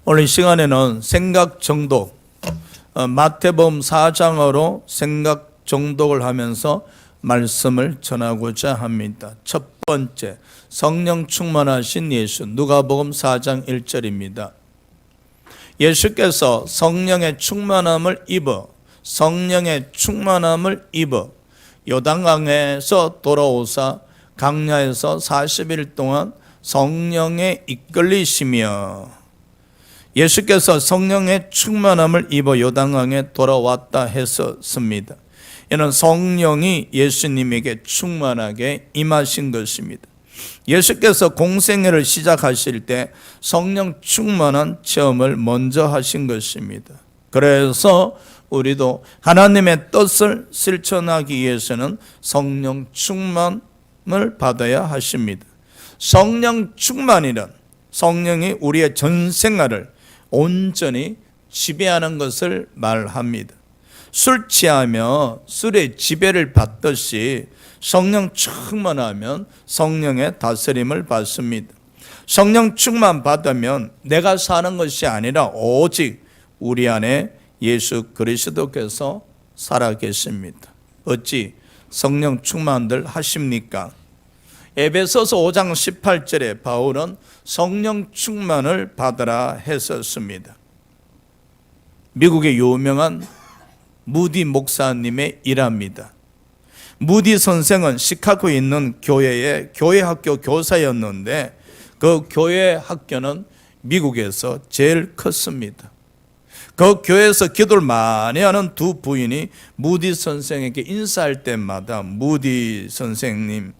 오늘 시간에는 생각 정독, 마태복음 4장으로 생각 정독을 하면서 말씀을 전하고자 합니다. 첫 번째, 성령 충만하신 예수, 누가복음 4장 1절입니다. 예수께서 성령의 충만함을 입어 요단강에서 돌아오사 강야에서 40일 동안 성령에 이끌리시며, 예수께서 성령의 충만함을 입어 요단강에 돌아왔다 했었습니다. 이는 성령이 예수님에게 충만하게 임하신 것입니다. 예수께서 공생애를 시작하실 때 성령 충만한 체험을 먼저 하신 것입니다. 그래서 우리도 하나님의 뜻을 실천하기 위해서는 성령 충만을 받아야 하십니다. 성령 충만이란 성령이 우리의 전 생활을 온전히 지배하는 것을 말합니다. 술 취하며 술의 지배를 받듯이 성령 충만하면 성령의 다스림을 받습니다. 성령 충만 받으면 내가 사는 것이 아니라 오직 우리 안에 예수 그리스도께서 살아계십니다. 어찌 성령 충만들 하십니까? 에베소서 5장 18절에 바울은 성령 충만을 받으라 했었습니다. 미국의 유명한 무디 목사님의 일화입니다. 무디 선생은 시카고에 있는 교회의 교회학교 교사였는데 그 교회 학교는 미국에서 제일 컸습니다. 그 교회에서 기도를 많이 하는 두 부인이 무디 선생에게 인사할 때마다 무디 선생님,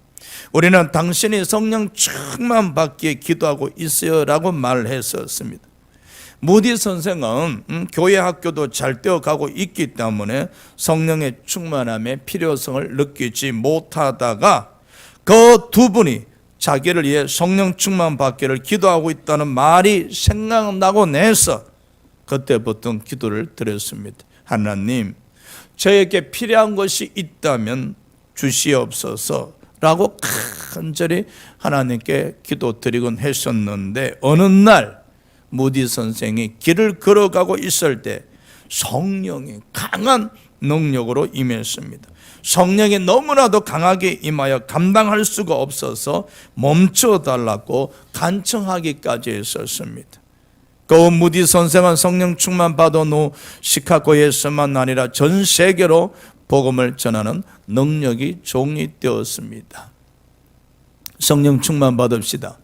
우리는 당신이 성령 충만 받기에 기도하고 있어요 라고 말했었습니다. 무디 선생은 교회 학교도 잘 되어가고 있기 때문에 성령의 충만함의 필요성을 느끼지 못하다가 그 두 분이 자기를 위해 성령 충만 받기를 기도하고 있다는 말이 생각나고 내서 그때부터 기도를 드렸습니다. 하나님, 저에게 필요한 것이 있다면 주시옵소서 라고 간절히 하나님께 기도드리곤 했었는데, 어느 날 무디 선생이 길을 걸어가고 있을 때 성령이 강한 능력으로 임했습니다. 성령이 너무나도 강하게 임하여 감당할 수가 없어서 멈춰달라고 간청하기까지 했었습니다. 그 무디 선생은 성령 충만 받은 후 시카고에서만 아니라 전 세계로 복음을 전하는 능력이 종이되었습니다. 성령 충만 받읍시다.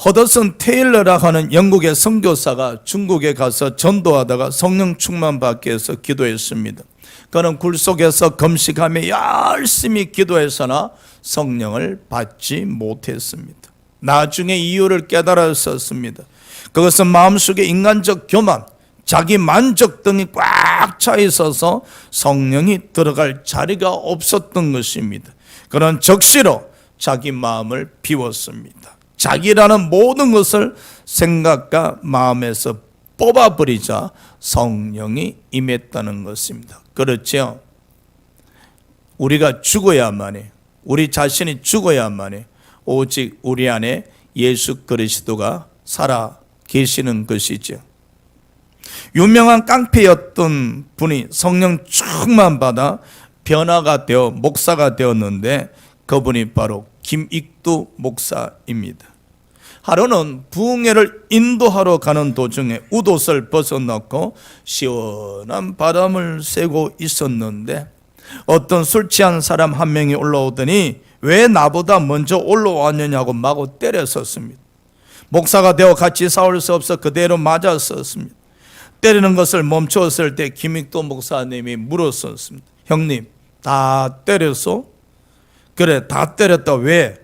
허더슨 테일러라고 하는 영국의 선교사가 중국에 가서 전도하다가 성령 충만 받기 위해서 기도했습니다. 그는 굴 속에서 금식하며 열심히 기도했으나 성령을 받지 못했습니다. 나중에 이유를 깨달았었습니다. 그것은 마음속에 인간적 교만, 자기 만족 등이 꽉 차 있어서 성령이 들어갈 자리가 없었던 것입니다. 그런 적시로 자기 마음을 비웠습니다. 자기라는 모든 것을 생각과 마음에서 뽑아버리자 성령이 임했다는 것입니다. 그렇죠? 우리가 죽어야만이, 우리 자신이 죽어야만이 오직 우리 안에 예수 그리스도가 살아 계시는 것이죠. 유명한 깡패였던 분이 성령 충만 받아 변화가 되어 목사가 되었는데 그분이 바로 김익두 목사입니다. 하루는 부흥회를 인도하러 가는 도중에 웃옷을 벗어놓고 시원한 바람을 쐬고 있었는데 어떤 술 취한 사람 한 명이 올라오더니 왜 나보다 먼저 올라왔느냐고 마구 때렸었습니다. 목사가 되어 같이 싸울 수 없어 그대로 맞았었습니다. 때리는 것을 멈추었을 때 김익도 목사님이 물었었습니다. 형님, 다 때렸어? 그래, 다 때렸다. 왜?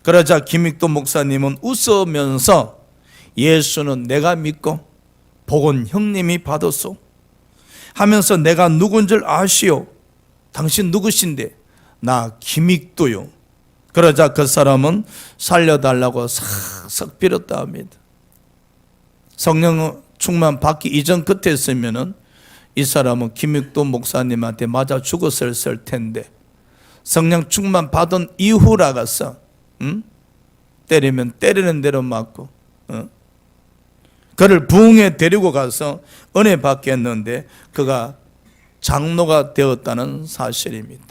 그러자 김익도 목사님은 웃으면서 예수는 내가 믿고 복은 형님이 받았소 하면서 내가 누군 줄 아시오? 당신 누구신데? 나 김익도요. 그러자 그 사람은 살려달라고 싹싹 빌었다 합니다. 성령 충만 받기 이전 끝에 이 사람은 김익도 목사님한테 맞아 죽었을 텐데 성령 충만 받은 이후라가서 때리면 때리는 대로 맞고 그를 부흥에 데리고 가서 은혜 받게 했는데 그가 장로가 되었다는 사실입니다.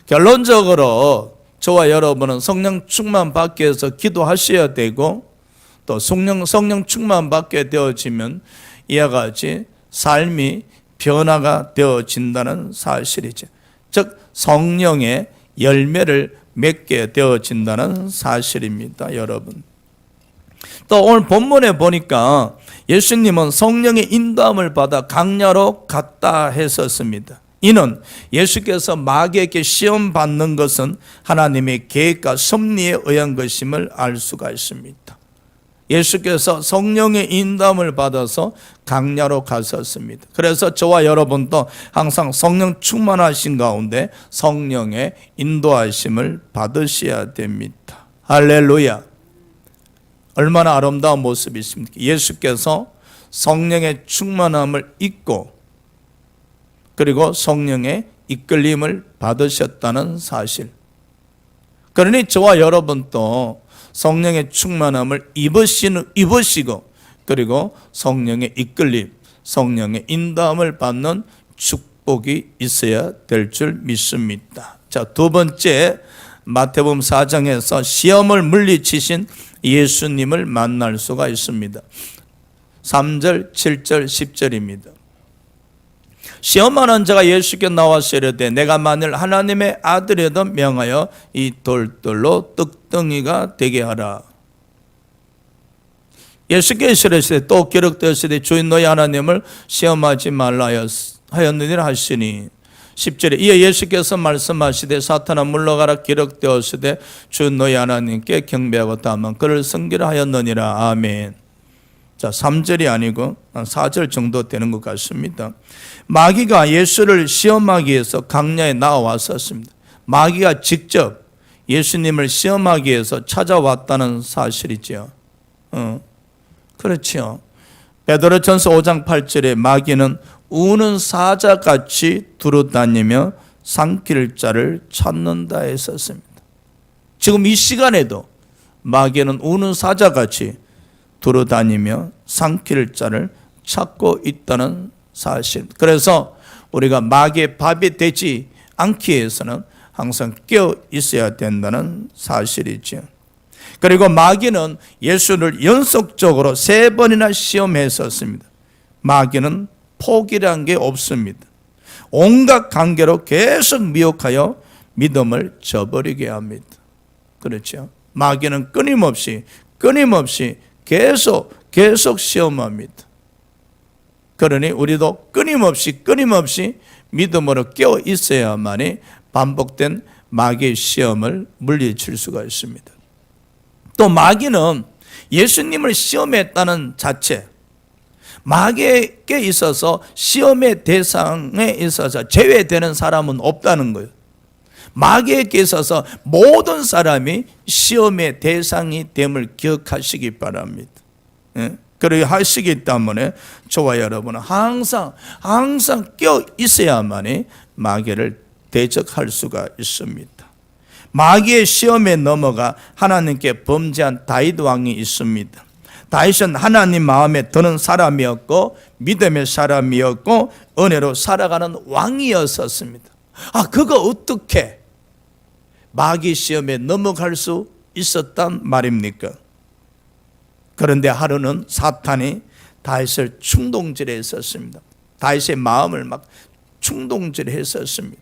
결론적으로 저와 여러분은 성령 충만 받기 위해서 기도하셔야 되고, 또 성령 충만 받게 되어지면 이와 같이 삶이 변화가 되어진다는 사실이죠. 즉 성령의 열매를 맺게 되어진다는 사실입니다, 여러분. 또 오늘 본문에 보니까 예수님은 성령의 인도함을 받아 강야로 갔다 했었습니다. 이는 예수께서 마귀에게 시험 받는 것은 하나님의 계획과 섭리에 의한 것임을 알 수가 있습니다. 예수께서 성령의 인도함을 받아서 강야로 가셨습니다. 그래서 저와 여러분도 항상 성령 충만하신 가운데 성령의 인도하심을 받으셔야 됩니다. 할렐루야. 얼마나 아름다운 모습이 있습니까? 예수께서 성령의 충만함을 입고 그리고 성령의 이끌림을 받으셨다는 사실. 그러니 저와 여러분도 성령의 충만함을 입으시고 그리고 성령의 이끌림, 성령의 인도함을 받는 축복이 있어야 될 줄 믿습니다. 자, 두 번째, 마태복음 4장에서 시험을 물리치신 예수님을 만날 수가 있습니다. 3절, 7절, 10절입니다. 시험하는 자가 예수께 나와서 이르되 내가 만일 하나님의 아들이라도 명하여 이 돌들로 떡덩이가 되게 하라. 예수께서 이르시되 또 기록되었으되 주인 너희 하나님을 시험하지 말라 하였느니라 하시니 10절에 이에 예수께서 말씀하시되 사탄아 물러가라 기록되었으되 주인 너희 하나님께 경배하고 다만 그를 섬기라 하였느니라. 아멘. 자, 3절이 아니고 4절 정도 되는 것 같습니다. 마귀가 예수를 시험하기 위해서 강야에 나와왔었습니다. 마귀가 직접 예수님을 시험하기 위해서 찾아왔다는 사실이죠. 그렇죠. 베드로전서 5장 8절에 마귀는 우는 사자같이 두루다니며 삼킬 자를 찾는다 했었습니다. 지금 이 시간에도 마귀는 우는 사자같이 두루다니며 삼킬 자를 찾고 있다는 사실. 그래서 우리가 마귀의 밥이 되지 않기 위해서는 항상 깨어 있어야 된다는 사실이죠. 그리고 마귀는 예수를 연속적으로 3번이나 시험했었습니다. 마귀는 포기란 게 없습니다. 온갖 관계로 계속 미혹하여 믿음을 저버리게 합니다. 그렇죠? 마귀는 끊임없이 계속 시험합니다. 그러니 우리도 끊임없이 믿음으로 깨어 있어야만이 반복된 마귀의 시험을 물리칠 수가 있습니다. 또 마귀는 예수님을 시험했다는 자체, 마귀에게 있어서 시험의 대상에 있어서 제외되는 사람은 없다는 거예요. 마귀에게 있어서 모든 사람이 시험의 대상이 됨을 기억하시기 바랍니다. 그렇게 하시기 때문에 저와 여러분은 항상 깨어 있어야만이 마귀를 대적할 수가 있습니다. 마귀의 시험에 넘어가 하나님께 범죄한 다윗 왕이 있습니다. 다윗은 하나님 마음에 드는 사람이었고 믿음의 사람이었고 은혜로 살아가는 왕이었었습니다. 그거 어떻게 마귀 시험에 넘어갈 수 있었단 말입니까? 그런데 하루는 사탄이 다윗을 충동질했었습니다. 다윗의 마음을 막 충동질했었습니다.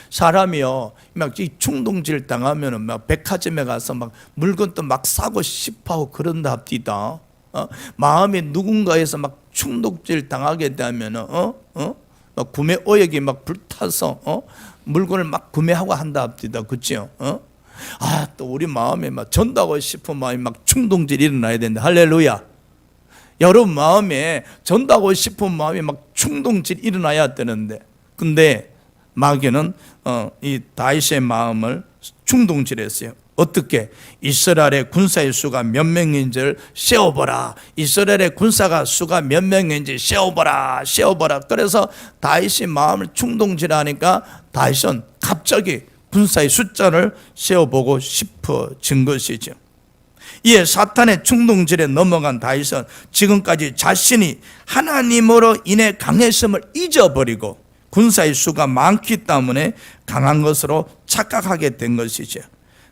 사람이요, 막 이 충동질 당하면은 막 백화점에 가서 막 물건도 막 사고 싶어하고 그런다 합디다. 마음이 누군가에서 막 충동질 당하게 되면은 막 구매 의욕이 막 불타서 물건을 막 구매하고 한다 합디다. 그렇죠? 또 우리 마음에 막 전다고 싶은 마음이 막 충동질이 일어나야 된다. 할렐루야. 여러분 마음에 전다고 싶은 마음이 막 충동질이 일어나야 되는데, 근데 마귀는 이 다윗의 마음을 충동질했어요. 어떻게? 이스라엘의 군사의 수가 몇 명인지를 세어보라. 이스라엘의 군사가 수가 몇 명인지 세어보라. 그래서 다윗의 마음을 충동질하니까 다윗은 갑자기 군사의 숫자를 세어보고 싶어진 것이죠. 이에 사탄의 충동질에 넘어간 다윗은 지금까지 자신이 하나님으로 인해 강했음을 잊어버리고 군사의 수가 많기 때문에 강한 것으로 착각하게 된 것이죠.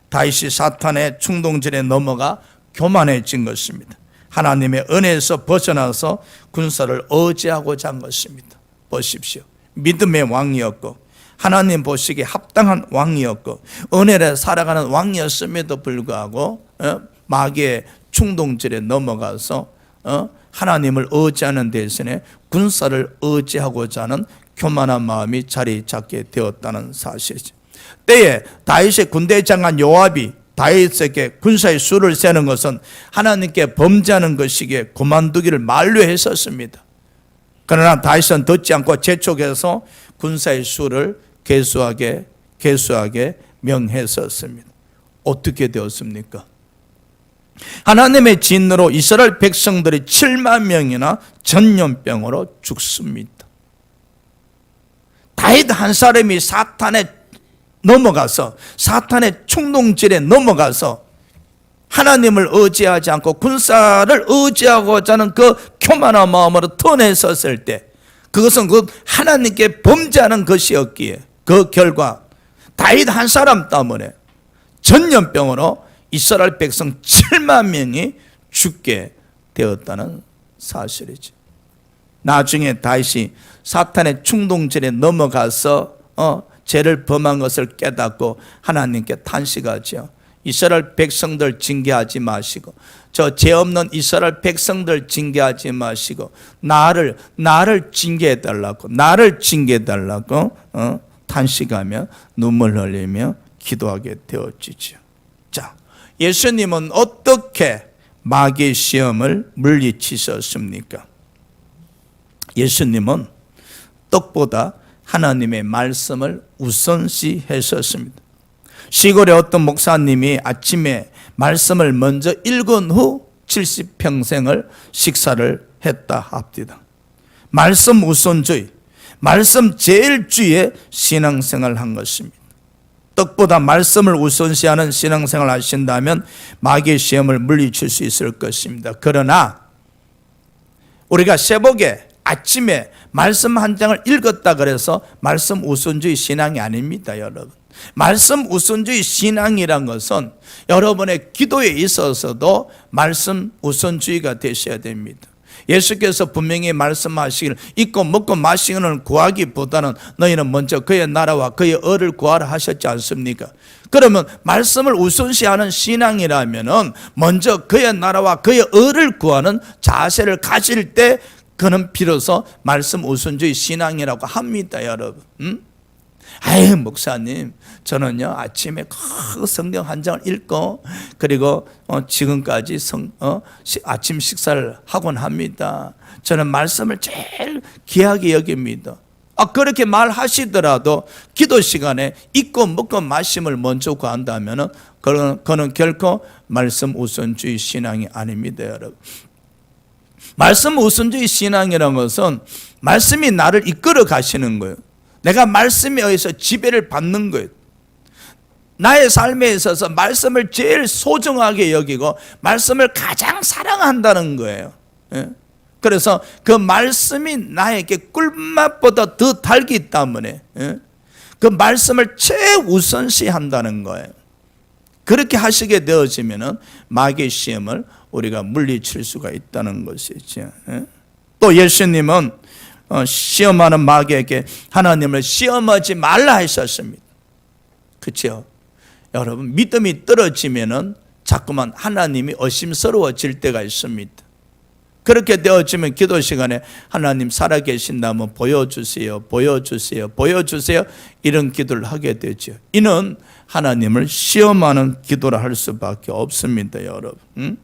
다윗이 사탄의 충동질에 넘어가 교만해진 것입니다. 하나님의 은혜에서 벗어나서 군사를 의지하고자 한 것입니다. 보십시오. 믿음의 왕이었고 하나님 보시기에 합당한 왕이었고 은혜를 살아가는 왕이었음에도 불구하고 마귀의 충동질에 넘어가서 하나님을 의지하는 대신에 군사를 의지하고자 하는 교만한 마음이 자리 잡게 되었다는 사실이죠. 때에 다윗의 군대 장관 요압이 다윗에게 군사의 수를 세는 것은 하나님께 범죄하는 것이기에 그만두기를 만류했었습니다. 그러나 다윗은 듣지 않고 재촉해서 군사의 수를 개수하게 명했었습니다. 어떻게 되었습니까? 하나님의 진노로 이스라엘 백성들이 7만 명이나 전염병으로 죽습니다. 다윗 한 사람이 사탄의 충동질에 넘어가서 하나님을 의지하지 않고 군사를 의지하고자 하는 그 교만한 마음으로 턴했었을 때 그것은 그 하나님께 범죄하는 것이었기에 그 결과 다윗 한 사람 때문에 전염병으로 이스라엘 백성 7만 명이 죽게 되었다는 사실이죠. 나중에 다윗이 사탄의 충동질에 넘어가서 죄를 범한 것을 깨닫고 하나님께 탄식하죠. 이스라엘 백성들 징계하지 마시고 저 죄 없는 이스라엘 백성들 징계하지 마시고 나를 징계해 달라고 탄식하며 눈물 흘리며 기도하게 되어지죠. 자, 예수님은 어떻게 마귀의 시험을 물리치셨습니까? 예수님은 떡보다 하나님의 말씀을 우선시하셨습니다. 시골의 어떤 목사님이 아침에 말씀을 먼저 읽은 후 70평생을 식사를 했다 합니다. 말씀 우선주의, 말씀 제일주의의 신앙생활을 한 것입니다. 떡보다 말씀을 우선시하는 신앙생활을 하신다면 마귀의 시험을 물리칠 수 있을 것입니다. 그러나 우리가 새벽에 아침에 말씀 한 장을 읽었다 그래서 말씀 우선주의 신앙이 아닙니다, 여러분. 말씀 우선주의 신앙이란 것은 여러분의 기도에 있어서도 말씀 우선주의가 되셔야 됩니다. 예수께서 분명히 말씀하시기를 잊고 먹고 마시기를 구하기보다는 너희는 먼저 그의 나라와 그의 의를 구하라 하셨지 않습니까? 그러면 말씀을 우선시하는 신앙이라면 먼저 그의 나라와 그의 의를 구하는 자세를 가질 때 그는 비로소 말씀 우선주의 신앙이라고 합니다, 여러분. 아유, 목사님, 저는요 아침에 그 성경 한 장을 읽고 그리고 지금까지 아침 식사를 하곤 합니다. 저는 말씀을 제일 귀하게 여깁니다. 그렇게 말하시더라도 기도 시간에 잊고 먹고 마심을 먼저 구한다면 그는 결코 말씀 우선주의 신앙이 아닙니다, 여러분. 말씀 우선주의 신앙이라는 것은 말씀이 나를 이끌어 가시는 거예요. 내가 말씀에 의해서 지배를 받는 거예요. 나의 삶에 있어서 말씀을 제일 소중하게 여기고 말씀을 가장 사랑한다는 거예요. 그래서 그 말씀이 나에게 꿀맛보다 더 달기 때문에 그 말씀을 최우선시한다는 거예요. 그렇게 하시게 되어지면 마귀의 시험을 우리가 물리칠 수가 있다는 것이죠. 또 예수님은 시험하는 마귀에게 하나님을 시험하지 말라 하셨습니다. 그렇죠? 여러분, 믿음이 떨어지면은 자꾸만 하나님이 의심스러워질 때가 있습니다. 그렇게 되어지면 기도 시간에 하나님 살아계신다면 보여주세요, 이런 기도를 하게 되죠. 이는 하나님을 시험하는 기도를 할 수밖에 없습니다, 여러분.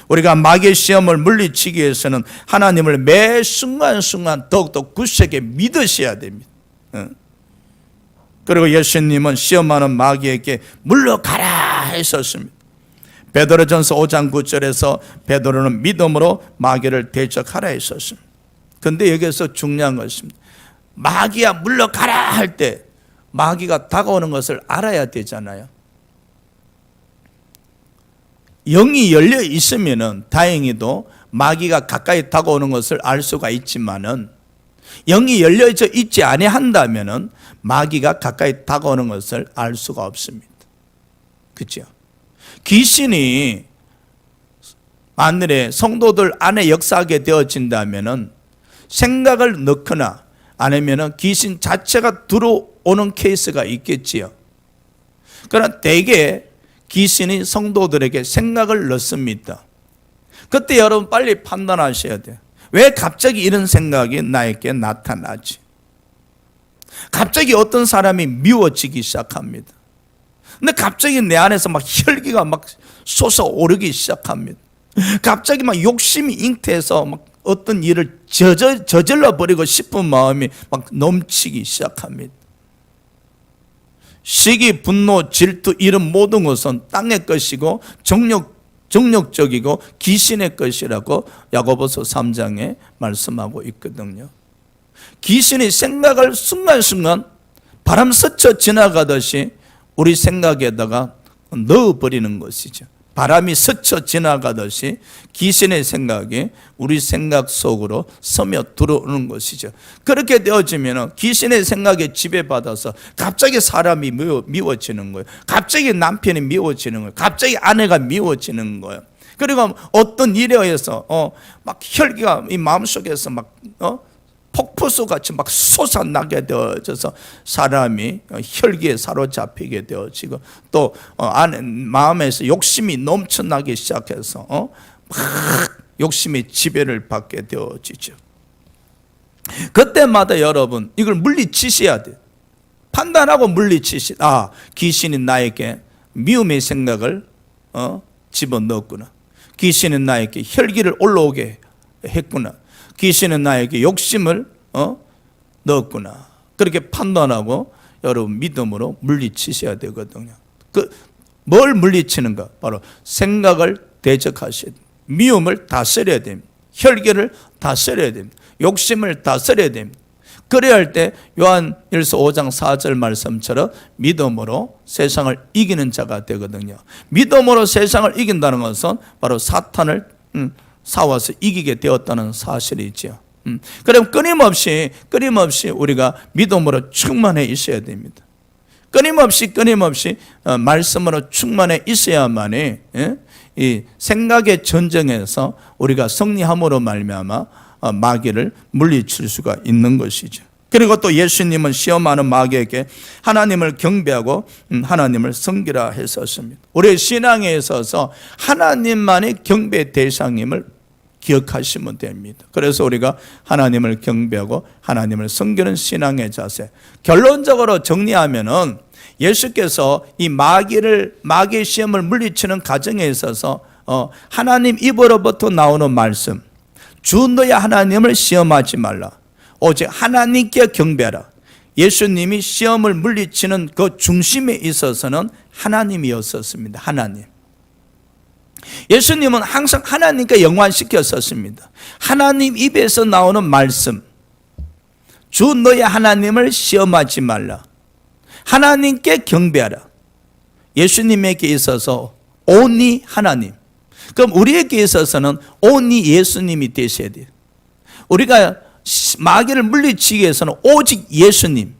우리가 마귀의 시험을 물리치기 위해서는 하나님을 매 순간순간 더욱더 굳세게 믿으셔야 됩니다. 그리고 예수님은 시험하는 마귀에게 물러가라 했었습니다. 베드로전서 5장 9절에서 베드로는 믿음으로 마귀를 대적하라 했었습니다. 그런데 여기서 중요한 것입니다. 마귀야 물러가라 할 때 마귀가 다가오는 것을 알아야 되잖아요. 영이 열려 있으면은 다행히도 마귀가 가까이 다가오는 것을 알 수가 있지만은 영이 열려져 있지 아니한다면은 마귀가 가까이 다가오는 것을 알 수가 없습니다. 그렇죠? 귀신이 만일에 성도들 안에 역사하게 되어진다면은 생각을 넣거나 아니면은 귀신 자체가 들어오는 케이스가 있겠지요. 그러나 대개 귀신이 성도들에게 생각을 넣습니다. 그때 여러분 빨리 판단하셔야 돼요. 왜 갑자기 이런 생각이 나에게 나타나지? 갑자기 어떤 사람이 미워지기 시작합니다. 근데 갑자기 내 안에서 막 혈기가 막 솟아오르기 시작합니다. 갑자기 막 욕심이 잉태해서 막 어떤 일을 저질러 버리고 싶은 마음이 막 넘치기 시작합니다. 시기, 분노, 질투 이런 모든 것은 땅의 것이고 정력적이고 귀신의 것이라고 야고보서 3장에 말씀하고 있거든요. 귀신이 생각을 순간순간 바람 스쳐 지나가듯이 우리 생각에다가 넣어버리는 것이죠. 바람이 스쳐 지나가듯이 귀신의 생각이 우리 생각 속으로 스며 들어오는 것이죠. 그렇게 되어지면 귀신의 생각에 지배받아서 갑자기 사람이 미워지는 거예요. 갑자기 남편이 미워지는 거예요. 갑자기 아내가 미워지는 거예요. 그리고 어떤 일에 의해서 막 혈기가 이 마음속에서 막 폭포수 같이 막 솟아나게 되어져서 사람이 혈기에 사로잡히게 되어지고 또 안에 마음에서 욕심이 넘쳐나기 시작해서 막 욕심의 지배를 받게 되어지죠. 그때마다 여러분 이걸 물리치셔야 돼요. 판단하고 물리치시. 귀신이 나에게 미움의 생각을 집어넣었구나. 귀신은 나에게 혈기를 올라오게 했구나. 귀신은 나에게 욕심을 넣었구나. 그렇게 판단하고 여러분 믿음으로 물리치셔야 되거든요. 뭘 물리치는가? 바로 생각을 대적하셔야 됩니다. 미움을 다스려야 됩니다. 혈기를 다스려야 됩니다. 욕심을 다스려야 됩니다. 그래야 할 때 요한일서 5장 4절 말씀처럼 믿음으로 세상을 이기는 자가 되거든요. 믿음으로 세상을 이긴다는 것은 바로 사탄을 싸워서 이기게 되었다는 사실이죠. 그럼 끊임없이 우리가 믿음으로 충만해 있어야 됩니다. 끊임없이 말씀으로 충만해 있어야만이 이 생각의 전쟁에서 우리가 승리함으로 말미암아 마귀를 물리칠 수가 있는 것이죠. 그리고 또 예수님은 시험하는 마귀에게 하나님을 경배하고 하나님을 섬기라 했었습니다. 우리의 신앙에 있어서 하나님만이 경배 대상임을 기억하시면 됩니다. 그래서 우리가 하나님을 경배하고 하나님을 섬기는 신앙의 자세. 결론적으로 정리하면은 예수께서 이 마귀의 시험을 물리치는 과정에 있어서 하나님 입으로부터 나오는 말씀, 주 너의 하나님을 시험하지 말라. 오직 하나님께 경배하라. 예수님이 시험을 물리치는 그 중심에 있어서는 하나님이었었습니다. 하나님. 예수님은 항상 하나님께 연관시켰었습니다. 하나님 입에서 나오는 말씀, 주 너의 하나님을 시험하지 말라. 하나님께 경배하라. 예수님에게 있어서 only 하나님. 그럼 우리에게 있어서는 only 예수님이 되셔야 돼요. 우리가 마귀를 물리치기 위해서는 오직 예수님,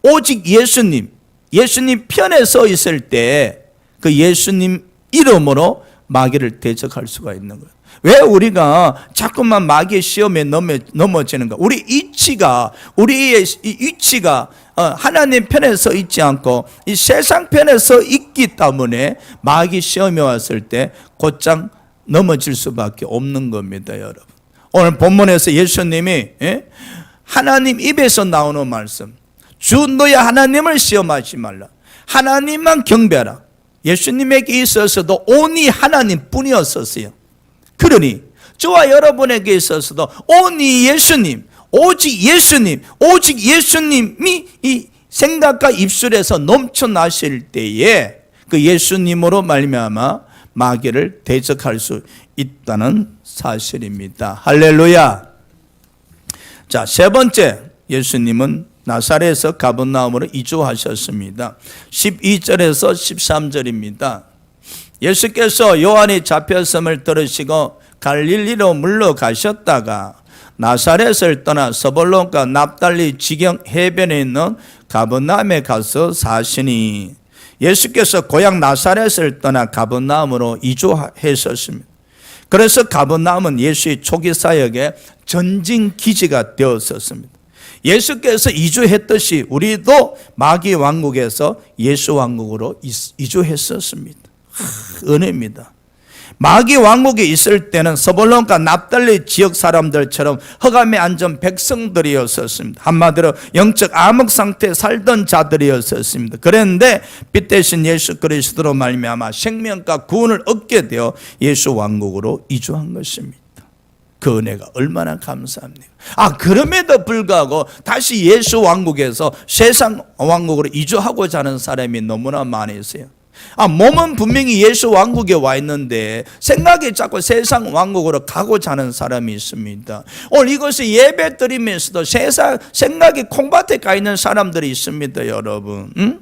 오직 예수님 편에 서 있을 때 그 예수님 이름으로 마귀를 대적할 수가 있는 거예요. 왜 우리가 자꾸만 마귀의 시험에 넘어지는가? 우리의 위치가 하나님 편에 서 있지 않고 이 세상 편에 서 있기 때문에 마귀 시험에 왔을 때 곧장 넘어질 수밖에 없는 겁니다, 여러분. 오늘 본문에서 예수님이 하나님 입에서 나오는 말씀, 주 너의 하나님을 시험하지 말라. 하나님만 경배하라. 예수님에게 있어서도 only 하나님뿐이었었어요. 그러니 저와 여러분에게 있어서도 only 예수님, 오직 예수님이 이 생각과 입술에서 넘쳐나실 때에 그 예수님으로 말미암아 마귀를 대적할 수 있다는 사실입니다. 할렐루야. 자, 세 번째, 예수님은 나사렛에서 가버나움으로 이주하셨습니다. 12절에서 13절입니다. 예수께서 요한이 잡혔음을 들으시고 갈릴리로 물러가셨다가 나사렛을 떠나 서볼론과 납달리 지경 해변에 있는 가버나움에 가서 사시니, 예수께서 고향 나사렛을 떠나 가버나움으로 이주했었습니다. 그래서 가버나움은 예수의 초기 사역의 전진 기지가 되었었습니다. 예수께서 이주했듯이 우리도 마귀 왕국에서 예수 왕국으로 이주했었습니다. 은혜입니다. 마귀 왕국에 있을 때는 서볼론과 납달리 지역 사람들처럼 흑암에 앉은 백성들이었었습니다. 한마디로 영적 암흑 상태에 살던 자들이었었습니다. 그런데 빛 대신 예수 그리스도로 말미암아 생명과 구원을 얻게 되어 예수 왕국으로 이주한 것입니다. 그 은혜가 얼마나 감사합니까? 그럼에도 불구하고 다시 예수 왕국에서 세상 왕국으로 이주하고자 하는 사람이 너무나 많이 있어요. 몸은 분명히 예수 왕국에 와 있는데 생각이 자꾸 세상 왕국으로 가고자 하는 사람이 있습니다. 오늘 이것을 예배 드리면서도 세상 생각이 콩밭에 가 있는 사람들이 있습니다. 여러분,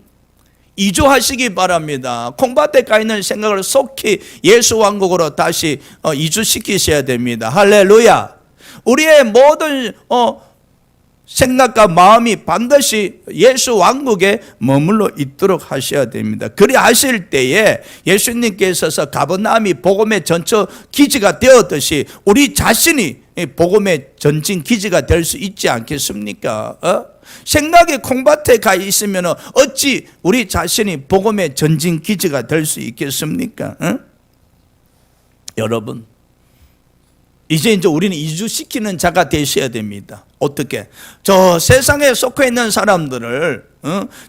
이주하시기 바랍니다. 콩밭에 가 있는 생각을 속히 예수 왕국으로 다시 이주시키셔야 됩니다. 할렐루야. 우리의 모든 생각과 마음이 반드시 예수 왕국에 머물러 있도록 하셔야 됩니다. 그리 하실 때에 예수님께서 가버나움이 복음의 전처 기지가 되었듯이 우리 자신이 복음의 전진 기지가 될 수 있지 않겠습니까? 생각이 콩밭에 가 있으면 어찌 우리 자신이 복음의 전진 기지가 될 수 있겠습니까? 여러분, 이제 우리는 이주시키는 자가 되셔야 됩니다. 어떻게? 저 세상에 속해 있는 사람들을,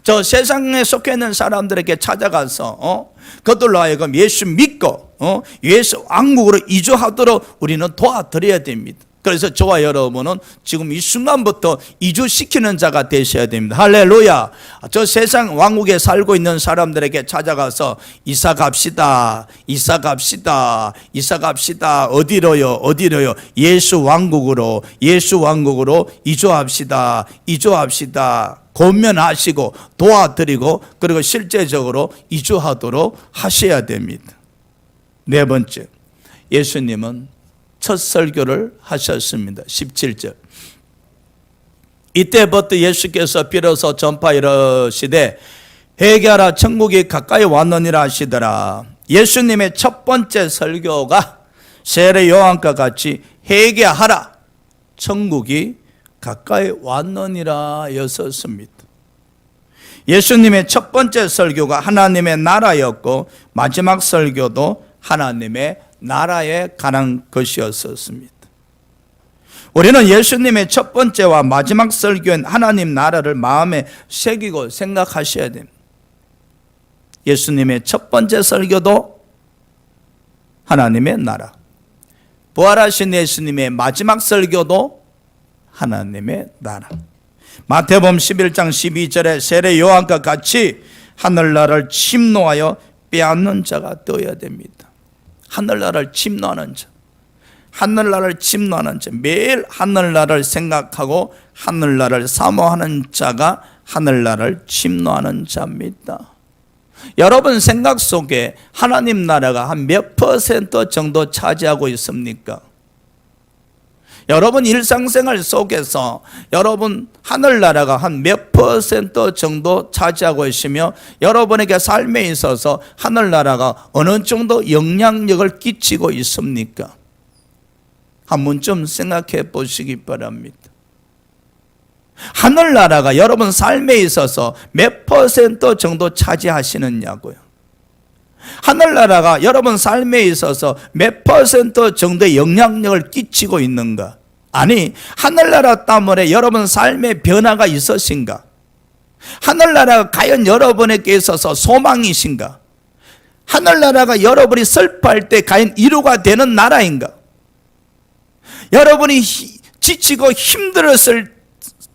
저 세상에 속해 있는 사람들에게 찾아가서, 그들로 하여금 예수 믿고, 예수 왕국으로 이주하도록 우리는 도와드려야 됩니다. 그래서 저와 여러분은 지금 이 순간부터 이주시키는 자가 되셔야 됩니다. 할렐루야. 저 세상 왕국에 살고 있는 사람들에게 찾아가서 이사 갑시다. 어디로요? 예수 왕국으로 이주합시다. 권면하시고 도와드리고 그리고 실제적으로 이주하도록 하셔야 됩니다. 네 번째, 예수님은 첫 설교를 하셨습니다. 17절. 이때부터 예수께서 비로소 전파이르시되 회개하라 천국이 가까이 왔느니라 하시더라. 예수님의 첫 번째 설교가 세례 요한과 같이 회개하라 천국이 가까이 왔느니라 였었습니다. 예수님의 첫 번째 설교가 하나님의 나라였고 마지막 설교도 하나님의 나라에 관한 것이었습니다. 우리는 예수님의 첫 번째와 마지막 설교인 하나님 나라를 마음에 새기고 생각하셔야 됩니다. 예수님의 첫 번째 설교도 하나님의 나라, 부활하신 예수님의 마지막 설교도 하나님의 나라. 마태복음 11장 12절에 세례 요한과 같이 하늘나라를 침노하여 빼앗는 자가 되어야 됩니다. 하늘나라를 침노하는 자, 매일 하늘나라를 생각하고 하늘나라를 사모하는 자가 하늘나라를 침노하는 자입니다. 여러분 생각 속에 하나님 나라가 한 몇 퍼센트 정도 차지하고 있습니까? 여러분 일상생활 속에서 여러분 하늘나라가 한 몇 퍼센트 정도 차지하고 있으며 여러분에게 삶에 있어서 하늘나라가 어느 정도 영향력을 끼치고 있습니까? 한 번쯤 생각해 보시기 바랍니다. 하늘나라가 여러분 삶에 있어서 몇 퍼센트 정도 차지하시느냐고요. 하늘나라가 여러분 삶에 있어서 몇 퍼센트 정도의 영향력을 끼치고 있는가? 아니, 하늘나라 때문에 여러분 삶의 변화가 있으신가? 하늘나라가 과연 여러분에게 있어서 소망이신가? 하늘나라가 여러분이 슬퍼할 때 과연 위로가 되는 나라인가? 여러분이 지치고 힘들었을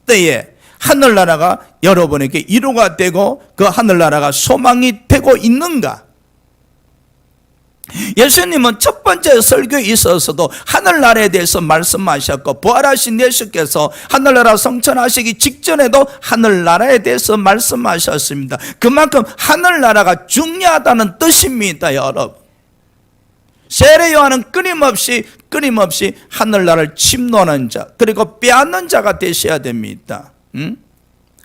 때에 하늘나라가 여러분에게 위로가 되고 그 하늘나라가 소망이 되고 있는가? 예수님은 첫 번째 설교에 있어서도 하늘나라에 대해서 말씀하셨고 부활하신 예수께서 하늘나라 성천하시기 직전에도 하늘나라에 대해서 말씀하셨습니다. 그만큼 하늘나라가 중요하다는 뜻입니다. 여러분, 세례 요한은 끊임없이 하늘나라를 침노하는 자, 그리고 빼앗는 자가 되셔야 됩니다.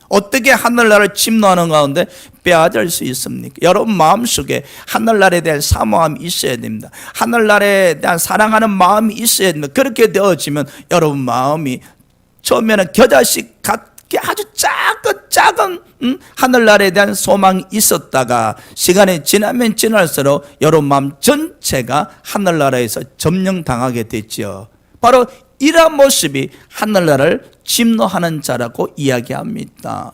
어떻게 하늘나라를 침노하는 가운데 빼앗을 수 있습니까? 여러분 마음속에 하늘나라에 대한 사모함이 있어야 됩니다. 하늘나라에 대한 사랑하는 마음이 있어야 됩니다. 그렇게 되어지면 여러분 마음이 처음에는 겨자씨 같게 아주 작은 하늘나라에 대한 소망이 있었다가 시간이 지나면 지날수록 여러분 마음 전체가 하늘나라에서 점령당하게 됐죠. 바로 이러한 모습이 하늘나라를 침노하는 자라고 이야기합니다.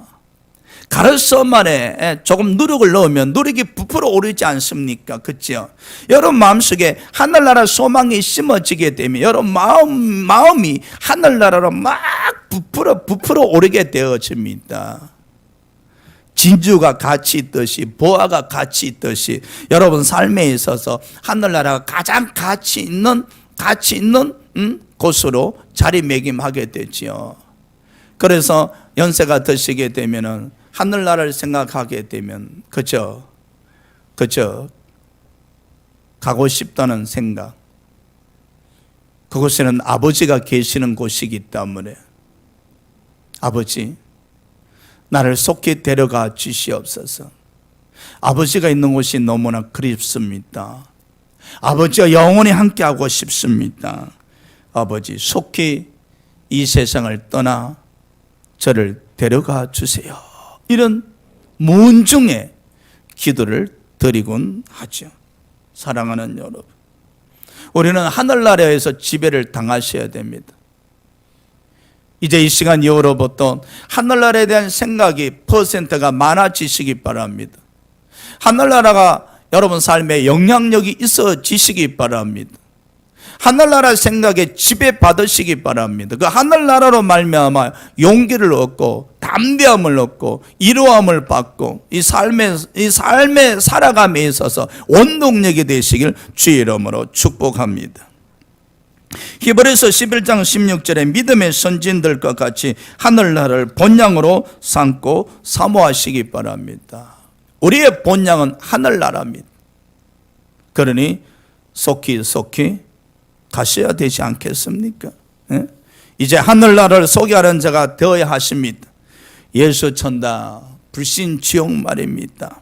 가르쳐 말에 조금 누룩을 넣으면 누룩이 부풀어 오르지 않습니까? 그렇죠? 여러분 마음속에 하늘나라 소망이 심어지게 되면 여러분 마음이 하늘나라로 막 부풀어 오르게 되어집니다. 진주가 가치 있듯이 보화가 가치 있듯이 여러분 삶에 있어서 하늘나라가 가장 가치 있는 곳으로 자리매김하게 되지요. 그래서 연세가 드시게 되면은 하늘나라를 생각하게 되면 그죠? 가고 싶다는 생각. 그곳에는 아버지가 계시는 곳이기 때문에 아버지 나를 속히 데려가 주시옵소서. 아버지가 있는 곳이 너무나 그립습니다. 아버지와 영원히 함께하고 싶습니다. 아버지 속히 이 세상을 떠나 저를 데려가 주세요. 이런 문중의 기도를 드리곤 하죠. 사랑하는 여러분, 우리는 하늘나라에서 지배를 당하셔야 됩니다. 이제 이 시간 이후로부터 하늘나라에 대한 생각이 퍼센트가 많아지시기 바랍니다. 하늘나라가 여러분 삶에 영향력이 있어지시기 바랍니다. 하늘나라 생각에 지배받으시기 바랍니다. 그 하늘나라로 말미암아 용기를 얻고 담대함을 얻고 이루함을 받고 이 삶의 살아감에 있어서 원동력이 되시길 주의 이름으로 축복합니다. 히브리서 11장 16절에 믿음의 선진들과 같이 하늘나라를 본향으로 삼고 사모하시기 바랍니다. 우리의 본향은 하늘나라입니다. 그러니 속히 가셔야 되지 않겠습니까? 이제 하늘나라를 소개하는 자가 되어야 하십니다. 예수 천다 불신 지옥 말입니다.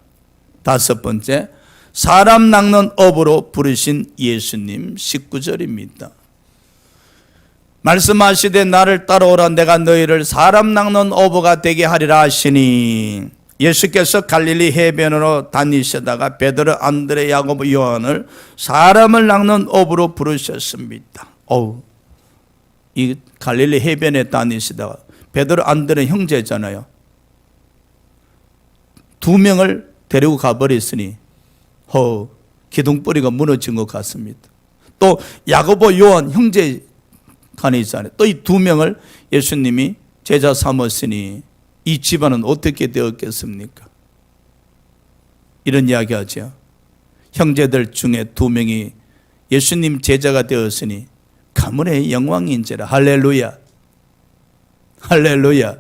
다섯 번째, 사람 낚는 업으로 부르신 예수님 19절입니다. 말씀하시되 나를 따라오라 내가 너희를 사람 낚는 어부가 되게 하리라 하시니, 예수께서 갈릴리 해변으로 다니시다가 베드로, 안드레, 야고보, 요한을 사람을 낚는 어부로 부르셨습니다. 이 갈릴리 해변에 다니시다가 베드로, 안드레 형제잖아요. 두 명을 데리고 가버렸으니 기둥뿌리가 무너진 것 같습니다. 또 야고보, 요한 형제 간이잖아요. 또 이 두 명을 예수님이 제자 삼았으니 이 집안은 어떻게 되었겠습니까? 이런 이야기 하죠. 형제들 중에 두 명이 예수님 제자가 되었으니 가문의 영광인지라. 할렐루야. 할렐루야.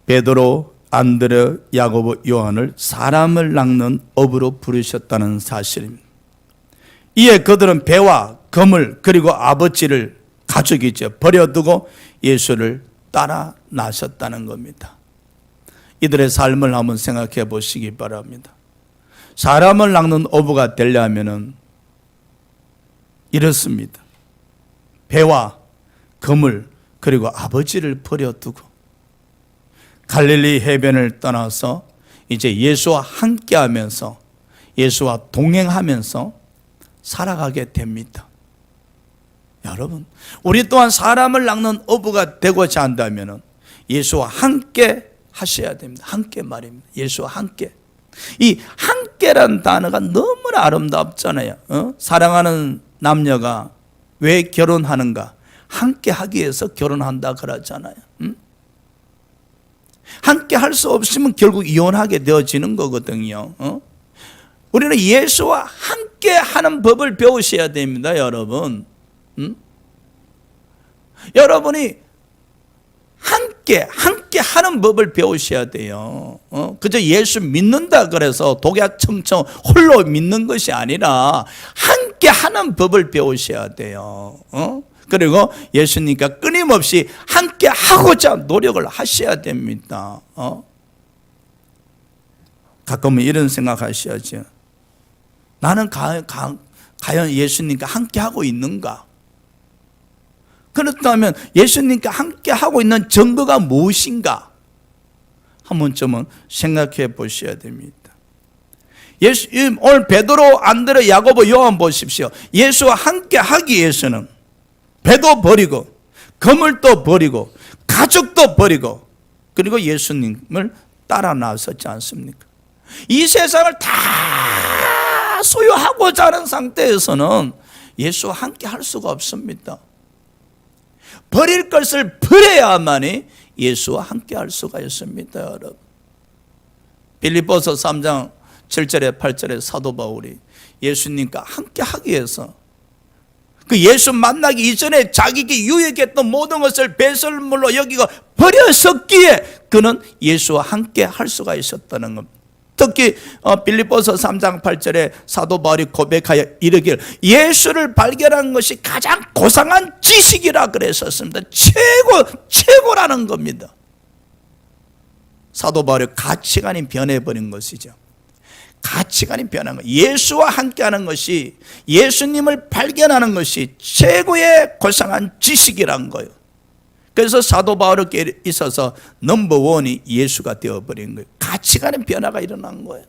베드로, 안드레, 야고보, 요한을 사람을 낚는 업으로 부르셨다는 사실입니다. 이에 그들은 배와 검을 그리고 아버지를 가족이죠 버려두고 예수를 따라 나섰다는 겁니다. 이들의 삶을 한번 생각해 보시기 바랍니다. 사람을 낚는 어부가 되려면 이렇습니다. 배와 검을 그리고 아버지를 버려두고 갈릴리 해변을 떠나서 이제 예수와 함께하면서 예수와 동행하면서 살아가게 됩니다. 여러분, 우리 또한 사람을 낚는 어부가 되고자 한다면 예수와 함께 하셔야 됩니다. 함께 말입니다. 예수와 함께. 이 함께라는 단어가 너무나 아름답잖아요. 사랑하는 남녀가 왜 결혼하는가? 함께 하기 위해서 결혼한다 그러잖아요. 함께 할 수 없으면 결국 이혼하게 되어지는 거거든요. 우리는 예수와 함께 하는 법을 배우셔야 됩니다, 여러분. 여러분이 함께 함께 하는 법을 배우셔야 돼요. 그저 예수 믿는다 그래서 독야청청 홀로 믿는 것이 아니라 함께 하는 법을 배우셔야 돼요. 그리고 예수님과 끊임없이 함께 하고자 노력을 하셔야 됩니다. 가끔은 이런 생각하셔야죠. 나는 과연 예수님과 함께 하고 있는가? 그렇다면 예수님과 함께 하고 있는 증거가 무엇인가? 한 번쯤은 생각해 보셔야 됩니다. 오늘 베드로, 안드레, 야고보, 요한 보십시오. 예수와 함께 하기 위해서는 배도 버리고 그물도 버리고 가족도 버리고 그리고 예수님을 따라 나섰지 않습니까? 이 세상을 다 소유하고자 하는 상태에서는 예수와 함께 할 수가 없습니다. 버릴 것을 버려야만이 예수와 함께 할 수가 있습니다, 여러분. 빌립보서 3장 7절에 8절에 사도 바울이 예수님과 함께 하기 위해서 그 예수 만나기 이전에 자기에게 유익했던 모든 것을 배설물로 여기고 버렸었기에 그는 예수와 함께 할 수가 있었다는 겁니다. 특히 빌립보서 3장 8절에 사도 바울이 고백하여 이르기를 예수를 발견한 것이 가장 고상한 지식이라 그랬었습니다. 최고라는 겁니다. 사도 바울의 가치관이 변해버린 것이죠. 가치관이 변한 거예요. 예수와 함께하는 것이, 예수님을 발견하는 것이 최고의 고상한 지식이란 거예요. 그래서 사도 바울에게 있어서 넘버원이 예수가 되어버린 거예요. 가치관의 변화가 일어난 거예요.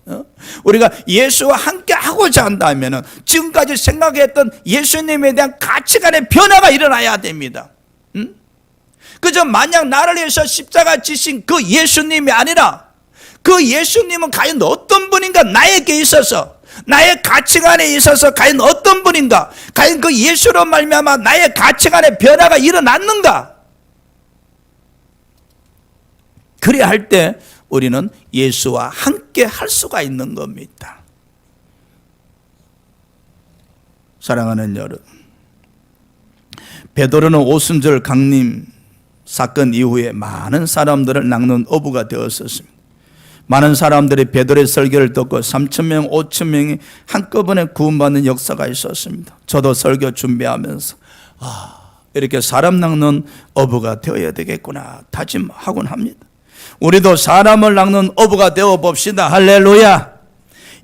우리가 예수와 함께 하고자 한다면 지금까지 생각했던 예수님에 대한 가치관의 변화가 일어나야 됩니다. 그저 마냥 나를 위해서 십자가 지신 그 예수님이 아니라 그 예수님은 과연 어떤 분인가, 나에게 있어서 나의 가치관에 있어서 과연 어떤 분인가, 과연 그 예수로 말미암아 나의 가치관의 변화가 일어났는가. 그래야 할 때 우리는 예수와 함께 할 수가 있는 겁니다. 사랑하는 여러분, 베드로는 오순절 강림 사건 이후에 많은 사람들을 낚는 어부가 되었었습니다. 많은 사람들이 베드로의 설교를 듣고 3,000명, 5,000명이 한꺼번에 구원받는 역사가 있었습니다. 저도 설교 준비하면서 이렇게 사람 낚는 어부가 되어야 되겠구나 다짐하곤 합니다. 우리도 사람을 낚는 어부가 되어 봅시다. 할렐루야.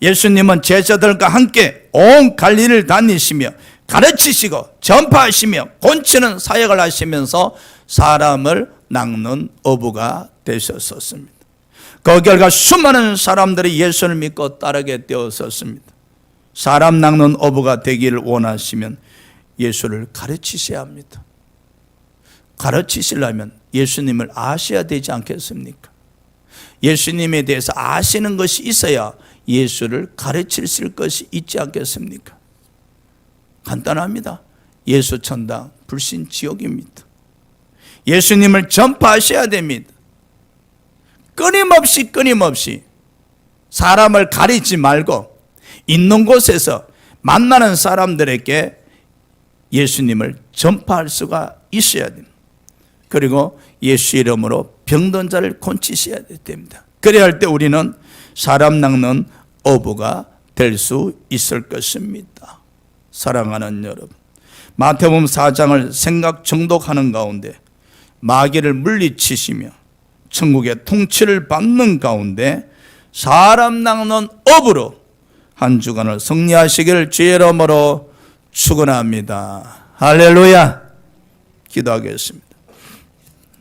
예수님은 제자들과 함께 온 갈릴리를 다니시며 가르치시고 전파하시며 고치는 사역을 하시면서 사람을 낚는 어부가 되셨었습니다. 그 결과 수많은 사람들이 예수를 믿고 따르게 되었었습니다. 사람 낚는 어부가 되기를 원하시면 예수를 가르치셔야 합니다. 가르치시려면 예수님을 아셔야 되지 않겠습니까? 예수님에 대해서 아시는 것이 있어야 예수를 가르치실 것이 있지 않겠습니까? 간단합니다. 예수 천당, 불신 지옥입니다. 예수님을 전파하셔야 됩니다. 끊임없이 사람을 가리지 말고 있는 곳에서 만나는 사람들에게 예수님을 전파할 수가 있어야 됩니다. 그리고 예수 이름으로 병든 자를 고치셔야 됩니다. 그래야 할 때 우리는 사람 낚는 어부가 될 수 있을 것입니다. 사랑하는 여러분, 마태복음 4장을 생각 정독하는 가운데 마귀를 물리치시며 천국의 통치를 받는 가운데 사람 낚는 업으로 한 주간을 승리하시기를 주의 이름으로 축원합니다. 할렐루야. 기도하겠습니다.